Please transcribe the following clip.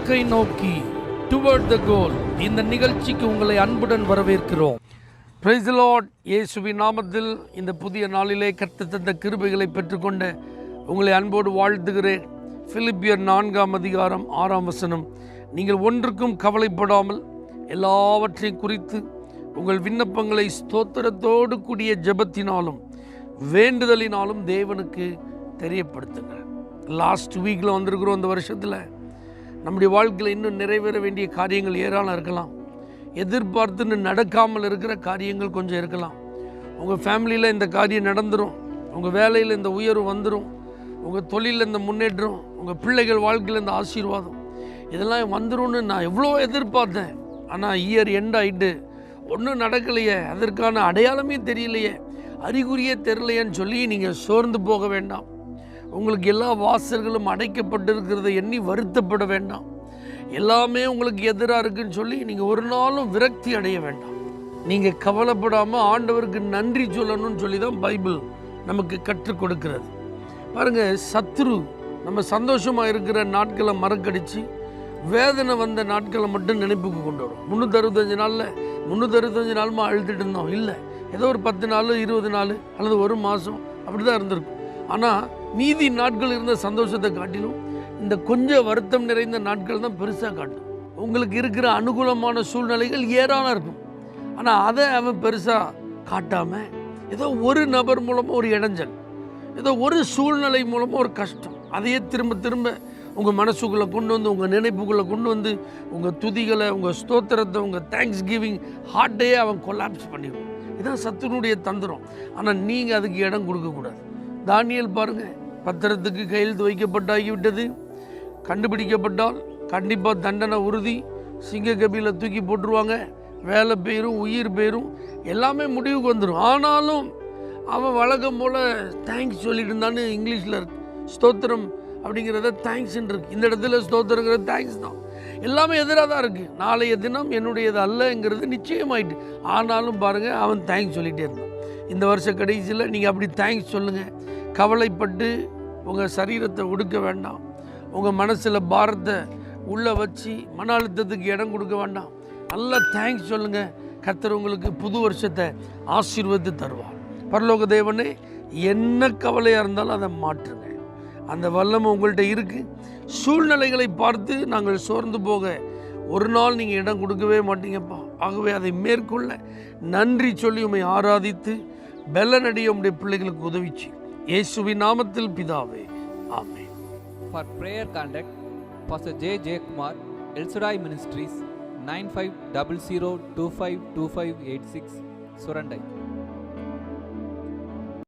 இலக்கை நோக்கி டுவர்ட் த கோல் இந்த நிகழ்ச்சிக்கு உங்களை அன்புடன் வரவேற்கிறோம். Praise the Lord. இயேசுவின் நாமத்தில் இந்த புதிய நாளிலே கர்த்தர் தந்த கிருபைகளை பெற்றுக்கொண்ட உங்களை அன்போடு வாழ்த்துகிறேன். பிலிப்பியர் 4:6 நீங்கள் ஒன்றுக்கும் கவலைப்படாமல் எல்லாவற்றையும் குறித்து உங்கள் விண்ணப்பங்களை ஸ்தோத்திரத்தோடு கூடிய ஜெபத்தினாலும் வேண்டுதலினாலும் தேவனுக்கு தெரியப்படுத்துங்கள். லாஸ்ட் வீக்கில் வந்திருக்கிறோம். இந்த வருஷத்தில் நம்முடைய வாழ்க்கையில் இன்னும் நிறைவேற வேண்டிய காரியங்கள் ஏராளம் இருக்கலாம். எதிர்பார்த்துன்னு நடக்காமல் இருக்கிற காரியங்கள் கொஞ்சம் இருக்கலாம். உங்கள் ஃபேமிலியில் இந்த காரியம் நடந்துடும், உங்கள் வேலையில் இந்த உயர்வு வந்துடும், உங்கள் தொழிலில் இந்த முன்னேற்றம், உங்கள் பிள்ளைகள் வாழ்க்கையில் இந்த ஆசீர்வாதம் இதெல்லாம் வந்துடும்னு நான் எவ்வளோ எதிர்பார்த்தேன். ஆனால் இயர் எண்ட் ஆகிட்டு ஒன்றும் நடக்கலையே, அதற்கான அடையாளமே தெரியலையே, அறிகுறியே தெரியலையேன்னு சொல்லி நீங்கள் சோர்ந்து போக வேண்டாம். உங்களுக்கு எல்லா வாசல்களும் அடைக்கப்பட்டிருக்கிறத எண்ணி வருத்தப்பட வேண்டாம். எல்லாமே உங்களுக்கு எதிராக இருக்குன்னு சொல்லி நீங்கள் ஒரு நாளும் விரக்தி அடைய வேண்டாம். நீங்கள் கவலைப்படாமல் ஆண்டவருக்கு நன்றி சொல்லணும்னு சொல்லி தான் பைபிள் நமக்கு கற்றுக் கொடுக்கிறது. பாருங்கள், சத்ரு நம்ம சந்தோஷமாக இருக்கிற நாட்களை மறக்கடித்து வேதனை வந்த நாட்களை மட்டும் நினைப்புக்கு கொண்டு வரும். 365 நாளுமா அழுதுட்டு இருந்தோம் இல்லை, ஏதோ ஒரு 10 நாள் 20 நாள் அல்லது ஒரு மாதம் அப்படி தான் இருந்திருக்கும். ஆனால் மீதி நாட்கள் இருந்த சந்தோஷத்தை காட்டிலும் இந்த கொஞ்சம் வருத்தம் நிறைந்த நாட்கள் தான் பெருசாக காட்டும். உங்களுக்கு இருக்கிற அனுகூலமான சூழ்நிலைகள் ஏராளம் இருக்கும், ஆனால் அதை அவன் பெருசாக காட்டாமல் ஏதோ ஒரு நபர் மூலமாக ஒரு இடைஞ்சல், ஏதோ ஒரு சூழ்நிலை மூலமாக ஒரு கஷ்டம், அதையே திரும்ப திரும்ப உங்கள் மனசுக்குள்ளே கொண்டு வந்து, உங்கள் நினைப்புக்குள்ளே கொண்டு வந்து, உங்கள் துதிகளை, உங்கள் ஸ்தோத்திரத்தை, உங்கள் தேங்க்ஸ் கிவிங் ஹார்ட்டையே அவன் கொலாப்ஸ் பண்ணிடுவோம். இதுதான் சத்துருடைய தந்திரம். ஆனால் நீங்கள் அதுக்கு இடம் கொடுக்கக்கூடாது. தானியேல் பாருங்கள், பத்திரத்துக்கு கையெழுத்து வைக்கப்பட்டாகிவிட்டது, கண்டுபிடிக்கப்பட்டால் கண்டிப்பாக தண்டனை உறுதி, சிங்க கபியில் தூக்கி போட்டுருவாங்க, வேலை பெயரும் உயிர் பெயரும் எல்லாமே முடிவுக்கு வந்துடும். ஆனாலும் அவன் வழக்கம் போல் தேங்க்ஸ் சொல்லிட்டு இருந்தான்னு இங்கிலீஷில் இருக்கு. ஸ்தோத்திரம் அப்படிங்கிறத தேங்க்ஸ்ன்னு இருக்கு. இந்த இடத்துல ஸ்தோத்திரங்கிறது தேங்க்ஸ் தான். எல்லாமே எதிராக தான் இருக்குது. நாளைய தினம் என்னுடையது அல்லங்கிறது நிச்சயமாயிட்டு. ஆனாலும் பாருங்கள், அவன் தேங்க்ஸ் சொல்லிகிட்டே இருந்தான். இந்த வருஷ கடைசியில் நீங்கள் அப்படி தேங்க்ஸ் சொல்லுங்கள். கவலைப்பட்டு உங்கள் சரீரத்தை ஒடுக்க வேண்டாம். உங்கள் மனசில் பாரத்தை உள்ளே வச்சு மன அழுத்தத்துக்கு இடம் கொடுக்க வேண்டாம். நல்லா தேங்க்ஸ் சொல்லுங்கள். கர்த்தர் உங்களுக்கு புது வருஷத்தை ஆசீர்வதித்து தருவார். பரலோக தேவனே, என்ன கவலையாக இருந்தாலும் அதை மாற்றுங்க. அந்த வல்லமை உங்கள்கிட்ட இருக்குது. சூழ்நிலைகளை பார்த்து நாங்கள் சோர்ந்து போக ஒரு நாள் நீங்கள் இடம் கொடுக்கவே மாட்டீங்கப்பா. ஆகவே அதை மேற்கொள்ள நன்றி சொல்லி உம்மை ஆராதித்து பெலனடிய உம்முடைய பிள்ளைகளுக்கு உதவிச்சு இயேசுவின் நாமத்தில் பிதாவே, ஆமென். For prayer contact, Pastor J. Kumar, El Shaddai Ministries, 9500252586, Surandai.